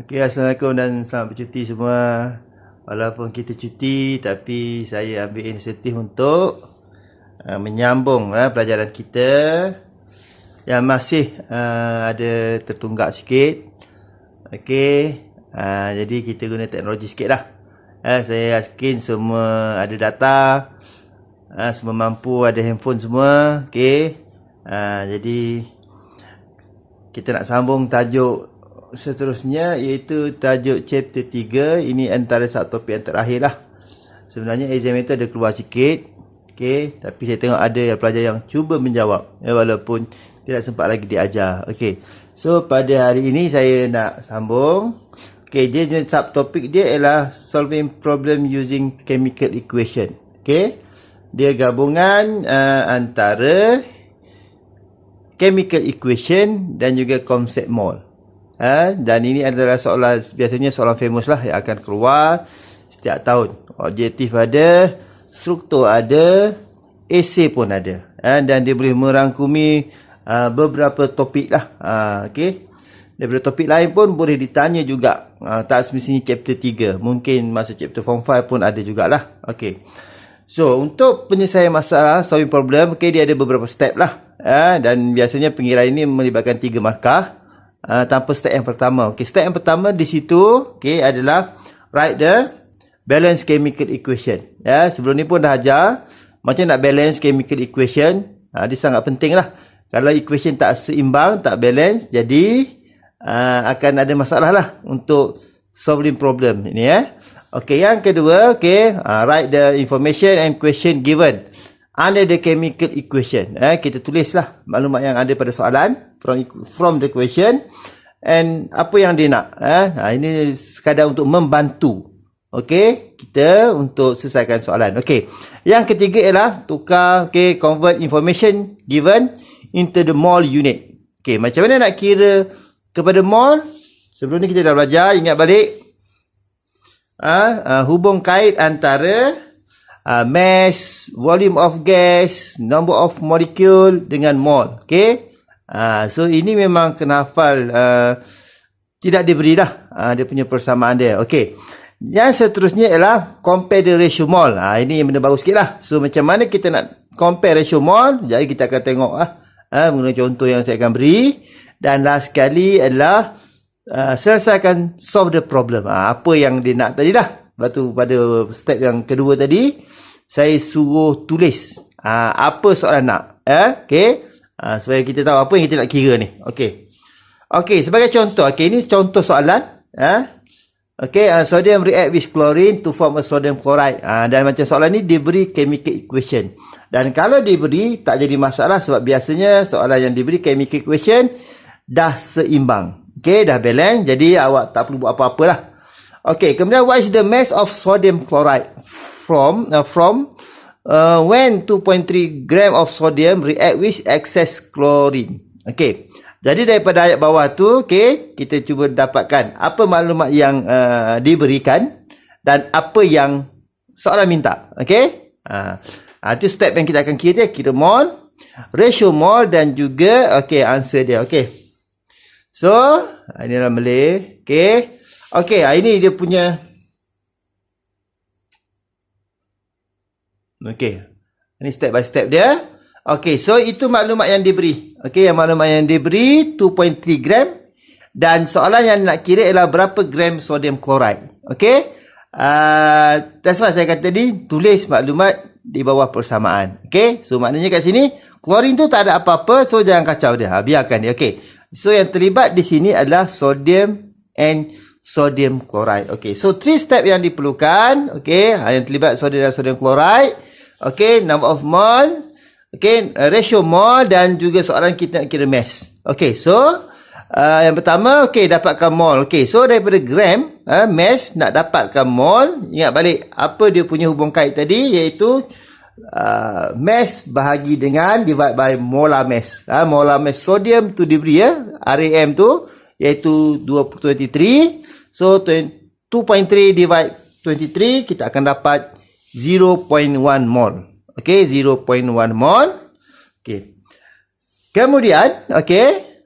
Okey, Assalamualaikum dan selamat bercuti semua. Walaupun kita cuti, tapi saya ambil inisiatif untuk menyambung pelajaran kita yang masih ada tertunggak sikit. Okey, jadi kita guna teknologi sikit lah. Saya yakin semua ada data, semua mampu ada handphone semua. Okey, jadi kita nak sambung tajuk seterusnya, iaitu tajuk chapter 3. Ini antara satu topik yang terakhir lah. Sebenarnya exam itu ada keluar sikit, okay, tapi saya tengok ada yang pelajar yang cuba menjawab, walaupun tidak sempat lagi diajar. Okay, so pada hari ini saya nak sambung. Okay, dia subtopik dia ialah solving problem using chemical equation. Okay, dia gabungan antara chemical equation dan juga konsep mol. Dan ini adalah soalan, biasanya soalan famous lah yang akan keluar setiap tahun. Objektif ada, struktur ada, esei pun ada. Dan dia boleh merangkumi beberapa topik lah. Okay. Daripada topik lain pun boleh ditanya juga. Tak semestinya chapter 3. Mungkin masa chapter form 5 pun ada jugalah. Okay. So, untuk penyelesaian masalah, solving problem, okay, dia ada beberapa step lah. Dan biasanya pengiraan ini melibatkan 3 markah. Tanpa step yang pertama. Okay, step yang pertama di situ, okay, adalah write the balance chemical equation. Sebelum ni pun dah ajar macam nak balance chemical equation. Dia sangat penting lah. Kalau equation tak seimbang, tak balance, jadi akan ada masalah lah untuk solving problem ini. Okay, yang kedua, okay, write the information and question given under the chemical equation. Kita tulislah maklumat yang ada pada soalan from the question, and apa yang dia nak. Ini sekadar untuk membantu, okay, kita untuk selesaikan soalan. Okay, yang ketiga ialah tukar, okay, convert information given into the mole unit. Okay, macam mana nak kira kepada mole? Sebelum ni kita dah belajar, ingat balik hubung kait antara mass, volume of gas, number of molecule dengan mole. Okay, so ini memang kena hafal. Tidak diberilah dia punya persamaan dia. Okay, yang seterusnya ialah compare the ratio mole. Ini yang benda baru sikit lah. So macam mana kita nak compare ratio mole? Jadi kita akan tengok menggunakan contoh yang saya akan beri. Dan last sekali adalah selesaikan solve the problem. Apa yang dia nak tadi lah. Lepas tu pada step yang kedua tadi, saya suruh tulis apa soalan nak. Okay, supaya kita tahu apa yang kita nak kira ni. Okay. Okay, sebagai contoh. Okay, ini contoh soalan. Okay, sodium react with chlorine to form a sodium chloride. Dan macam soalan ni diberi chemical equation. Dan kalau diberi, tak jadi masalah sebab biasanya soalan yang diberi chemical equation dah seimbang. Okay, dah balance. Jadi awak tak perlu buat apa-apa lah. Okay, kemudian what is the mass of sodium chloride from when 2.3 gram of sodium react with excess chlorine. Okay, jadi daripada ayat bawah tu, okay, kita cuba dapatkan apa maklumat yang diberikan dan apa yang soalan minta. Okay, itu step yang kita akan kira mole, ratio mole dan juga okay, answer dia. Okay, so ini adalah Malay. Okay. Okay, ini dia punya. Okay, ini step by step dia. Okay, so itu maklumat yang diberi. Okay, yang maklumat yang diberi 2.3 gram. Dan soalan yang nak kira ialah berapa gram sodium chloride. Okay, that's why saya kata tadi, tulis maklumat di bawah persamaan. Okay, so maknanya kat sini, chlorine tu tak ada apa-apa, so jangan kacau dia. Biarkan dia. Okay, so yang terlibat di sini adalah sodium and sodium chloride. Okay, so 3 step yang diperlukan. Okay, yang terlibat sodium dan sodium chloride. Okay, number of mole. Okay, ratio mole dan juga soalan kita nak kira mass. Okay, so yang pertama, okay, dapatkan mole. Okay, so daripada gram, mass nak dapatkan mole. Ingat balik apa dia punya hubung kait tadi, iaitu mass bahagi dengan divide by molar mass. Molar mass sodium tu diberi RAM tu, iaitu 23. So 2.3 divide 23, kita akan dapat 0.1 mole. Okay, 0.1 mole. Okay, kemudian, okay,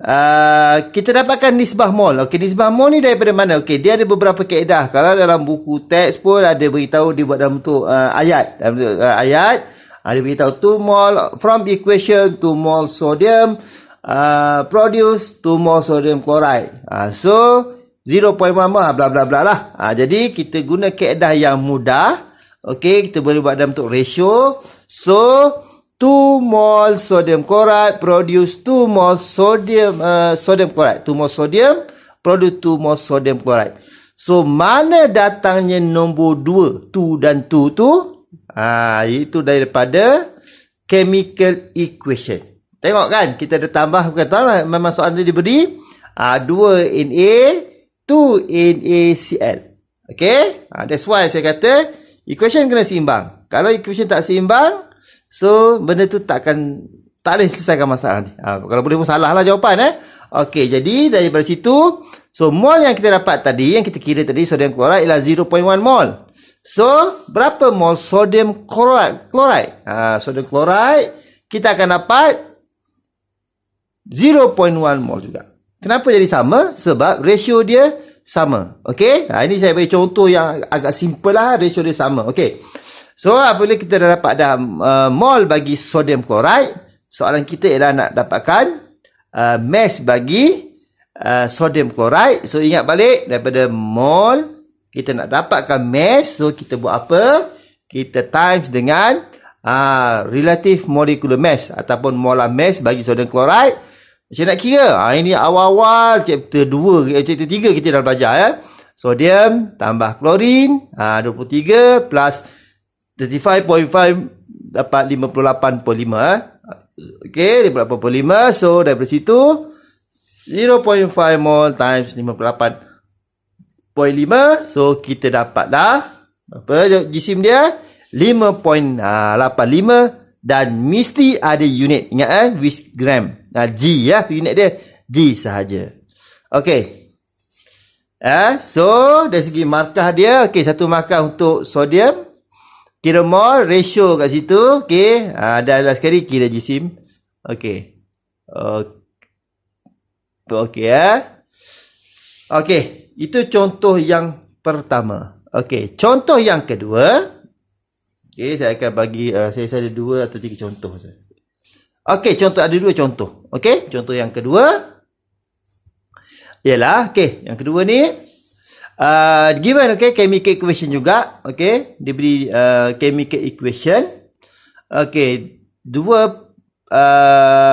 kita dapatkan nisbah mol. Okey, nisbah mol ni daripada mana? Okey, dia ada beberapa kaedah. Kalau dalam buku teks pun ada beritahu dia buat dalam bentuk ayat. Dalam bentuk ayat, ada beritahu 2 mol from equation 2 mol sodium produce 2 mol sodium chloride. So 0.1 mol bla bla bla lah. Jadi kita guna kaedah yang mudah. Okey, kita boleh buat dalam bentuk ratio. So 2 mol sodium chloride produce 2 mol sodium chloride. 2 mol sodium produce 2 mol sodium chloride. So mana datangnya nombor 2, 2 dan 2 tu? Itu daripada chemical equation. Tengok kan, kita ada tambah, bukan tambah, memang soalan dia diberi 2 Na 2 NaCl. Okay, that's why saya kata equation kena seimbang. Kalau equation tak seimbang, so benda tu tak boleh selesaikan masalah ni. Kalau boleh pun salah lah jawapan. Okay, jadi daripada situ, so mol yang kita dapat tadi, yang kita kira tadi sodium chloride ialah 0.1 mol. So berapa mol sodium chloride? Sodium chloride kita akan dapat 0.1 mol juga. Kenapa jadi sama? Sebab ratio dia sama. Okey? Ini saya bagi contoh yang agak simple lah. Ratio dia sama. Okey. So, apabila kita dah dapat mol bagi sodium chloride, soalan kita ialah nak dapatkan mass bagi sodium chloride. So, ingat balik daripada mol, kita nak dapatkan mass. So, kita buat apa? Kita times dengan relative molecular mass ataupun molar mass bagi sodium chloride. Saya nak kira. Ini awal-awal chapter 2, chapter 3 kita dah belajar. Sodium tambah klorin, 23 plus 35.5 dapat 58.5. Okey, 58.5. So, daripada situ 0.5 mol times 58.5. So, kita dapat dah apa jisim dia? 5.85 dan mesti ada unit. Ingat with gram. G unit dia G sahaja. Okey. So dari segi markah dia, okey, satu markah untuk sodium. Kira mol, ratio kat situ, okey. Dan last sekali kira jisim. Okey. Okey Okey, itu contoh yang pertama. Okey, contoh yang kedua. Okey, saya akan bagi saya ada 2 atau 3 contoh saja. Okey, ada 2 contoh. Okey, contoh yang kedua ialah, okey, yang kedua ni given, okey, chemical equation juga. Okey, diberi chemical equation. Okey,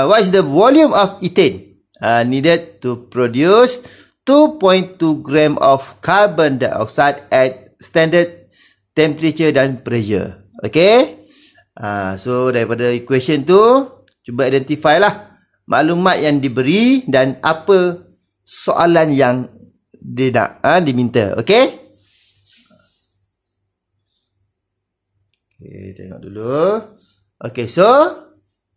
what is the volume of ethane needed to produce 2.2 gram of carbon dioxide at standard temperature dan pressure. Okey, so daripada equation tu cuba identify lah maklumat yang diberi dan apa soalan yang dia nak diminta. Okey. Okey, tengok dulu. Okey, so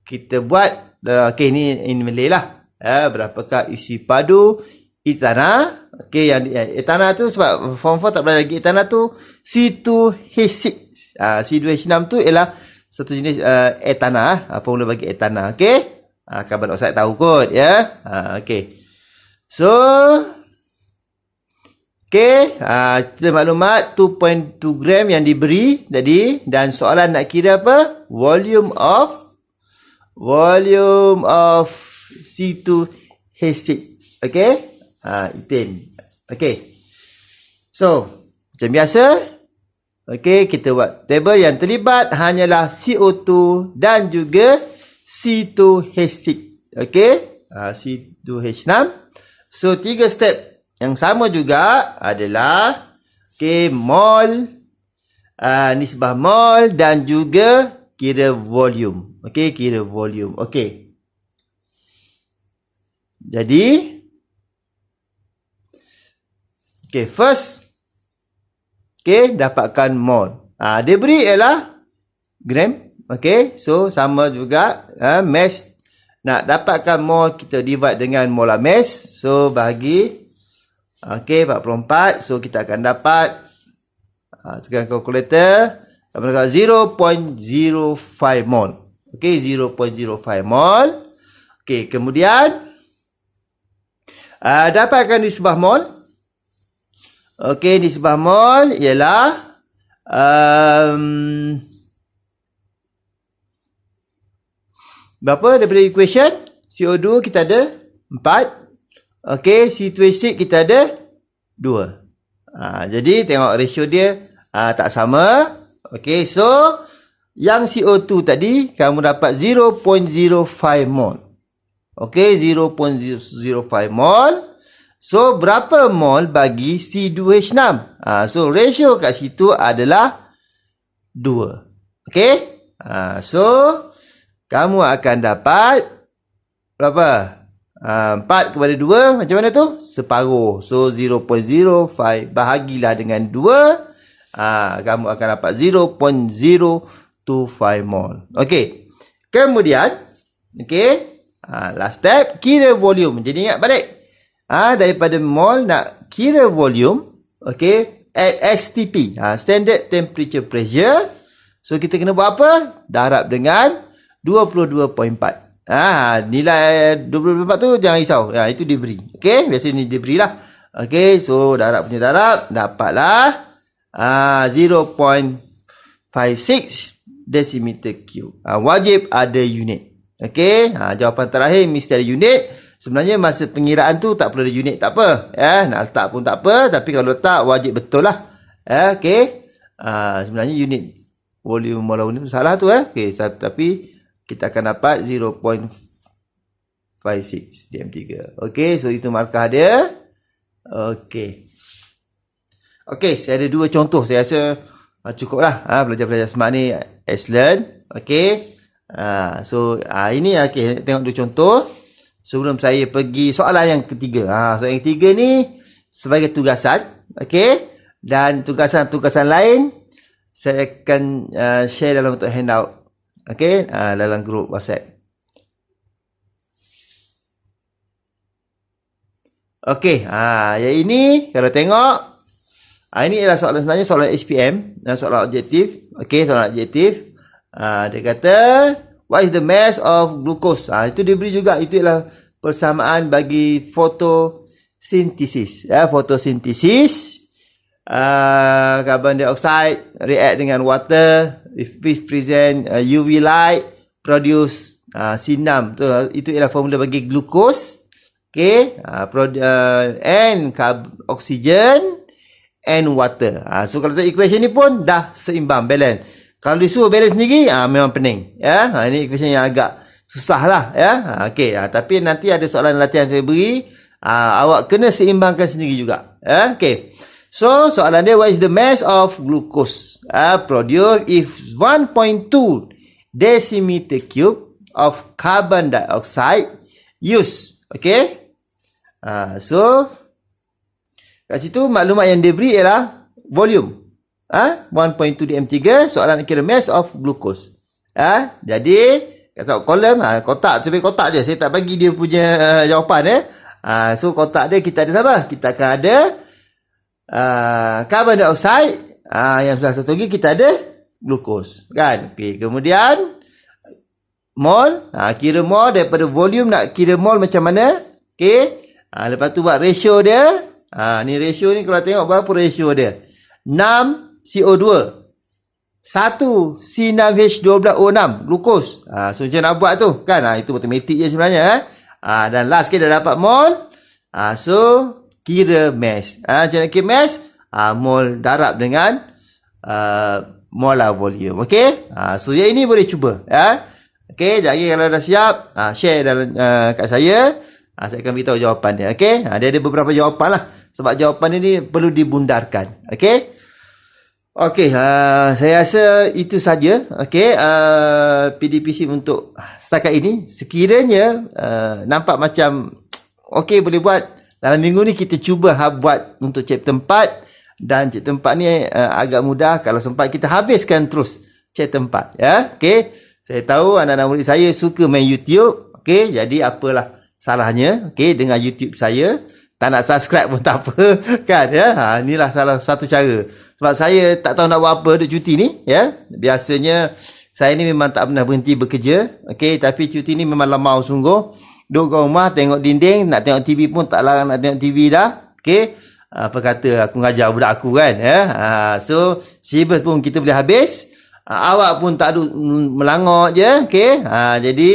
kita buat okey, ini Malay lah. Berapakah isi padu etana? Okey, yang etana tu sebab form 4 tak belajar lagi. Etana tu C2H6. C2H6 tu ialah satu jenis etana, formula bagi etana. Okey, carbon dioxide tahu kot ya. Okey, so okey, kita maklumat 2.2 gram yang diberi tadi dan soalan nak kira apa? Volume of C2H6. Okey, ethane. Okey, so macam biasa. Okey, kita buat table yang terlibat hanyalah CO2 dan juga C2H6. Okey, C2H6. So, 3 step yang sama juga adalah okey, mol, nisbah mol dan juga kira volume. Okey, kira volume. Okey. Jadi, okey, first, okey, dapatkan mol. Dia beri ialah gram. Okey, so sama juga mass. Nak dapatkan mol, kita divide dengan molar mass. So, bagi okey, 44. So, kita akan dapat tekan kalkulator. 0.05 mol. Okey, 0.05 mol. Okey, kemudian Dapatkan nisbah mol. Okey, nisbah mol ialah berapa daripada equation? CO2 kita ada 4. Okey, C26 kita ada 2. Jadi tengok ratio dia tak sama. Okey, so yang CO2 tadi kamu dapat 0.05 mol. Okey, 0.05 mol. So berapa mol bagi C2H6? So ratio kat situ adalah 2. Okey? So kamu akan dapat berapa? 4 kepada 2 macam mana tu? Separuh. So 0.05 bahagilah dengan 2. Kamu akan dapat 0.025 mol. Okey. Kemudian, okey, last step, kira volume. Jadi ingat balik. Daripada mol nak kira volume, okey, at STP, standard temperature pressure. So kita kena buat apa? Darab dengan 22.4. Nilai 22.4 tu jangan risau. Itu diberi. Okey, biasa ni diberi lah. Okey, so darab punya darab dapatlah 0.56 decimeter cube. Wajib ada unit. Okey, jawapan terakhir mesti ada unit. Sebenarnya masa pengiraan tu tak perlu ada unit, tak apa. Nak letak pun tak apa, tapi kalau letak wajib betul lah. Okey. Sebenarnya unit volume molar unit salah tu. Okey, tapi kita akan dapat 0.56 dm3. Okey, so itu markah dia. Okey. Okey, saya ada 2 contoh. Saya rasa cukup lah. Pelajar-pelajar smart ni excellent. Okey. So ini okey, tengok 2 contoh. Sebelum saya pergi soalan yang ketiga. Soalan yang ketiga ni sebagai tugasan. Okey. Dan tugasan-tugasan lain saya akan share dalam bentuk handout. Okey, dalam grup WhatsApp. Okey, yang ini kalau tengok, ini adalah soalan sebenarnya soalan HPM, soalan objektif. Okey, soalan objektif. Dia kata, what is the mass of glucose? Itu diberi juga, itu ialah persamaan bagi fotosintesis. Fotosintesis, carbon dioxide react dengan water, if present UV light, produce C6. Itu ialah formula bagi glucose. Okay, and oxygen and water. So kalau tengok equation ni pun dah seimbang, balance. Kalau disuruh balance sendiri, memang pening. Ini equation yang agak susah lah. Okay, tapi nanti ada soalan latihan saya beri. Awak kena seimbangkan sendiri juga. Okay. So, soalan dia, what is the mass of glucose produced if 1.2 decimeter cube of carbon dioxide used? Okay. So, kat situ maklumat yang diberi ialah volume. 1.2 dm3, soalan kira mass of glucose. Jadi, kata kolom, kotak, sampai kotak je. Saya tak bagi dia punya jawapan. So, kotak dia kita ada apa? Kita akan ada carbon dioxide, yang sebelah satu lagi kita ada glukos, kan? Okay. Kemudian mol, kira mol daripada volume, nak kira mol macam mana? Okay. Lepas tu buat ratio dia. Ni ratio ni kalau tengok berapa ratio dia? 6 CO2, 1 C6H12O6 glukos. So macam nak buat tu, kan? Itu matematik je sebenarnya. Dan last kita dah dapat mol. So kira mass. Macam nak kira mass, mol darab dengan molar volume. Okey? So yang ini boleh cuba. Okey, jadi kalau dah siap, share dalam kat saya. Saya akan beritahu jawapan dia. Okey? Dia ada beberapa jawapan lah. Sebab jawapan ini perlu dibundarkan. Okey? Okey, saya rasa itu saja. Okey, PDPC untuk setakat ini. Sekiranya nampak macam okey, boleh buat. Dalam minggu ni kita cuba buat untuk chapter 4. Dan chapter 4 ni agak mudah. Kalau sempat kita habiskan terus chapter 4. Ya? Okey. Saya tahu anak-anak murid saya suka main YouTube. Okey. Jadi apalah salahnya. Okey. Dengan YouTube saya. Tak nak subscribe pun tak apa. Kan? Ya? Inilah salah satu cara. Sebab saya tak tahu nak buat apa duduk cuti ni. Ya? Biasanya saya ni memang tak pernah berhenti bekerja. Okey. Tapi cuti ni memang lamau sungguh. Duduk kat rumah, tengok dinding, nak tengok TV pun tak larang nak tengok TV dah. Okey. Apa kata aku ngajar budak aku kan. So, syllabus pun kita boleh habis. Awak pun tak ada melangok je. Okey. Jadi,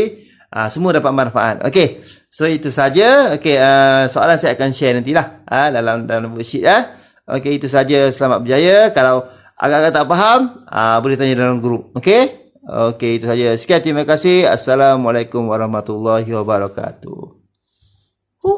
semua dapat manfaat. Okey. So, itu saja. Okey. Soalan saya akan share nantilah. Dalam worksheet. Okey, itu saja. Selamat berjaya. Kalau agak-agak tak faham, boleh tanya dalam grup. Okey. Okey, itu saja. Sekian, terima kasih. Assalamualaikum warahmatullahi wabarakatuh.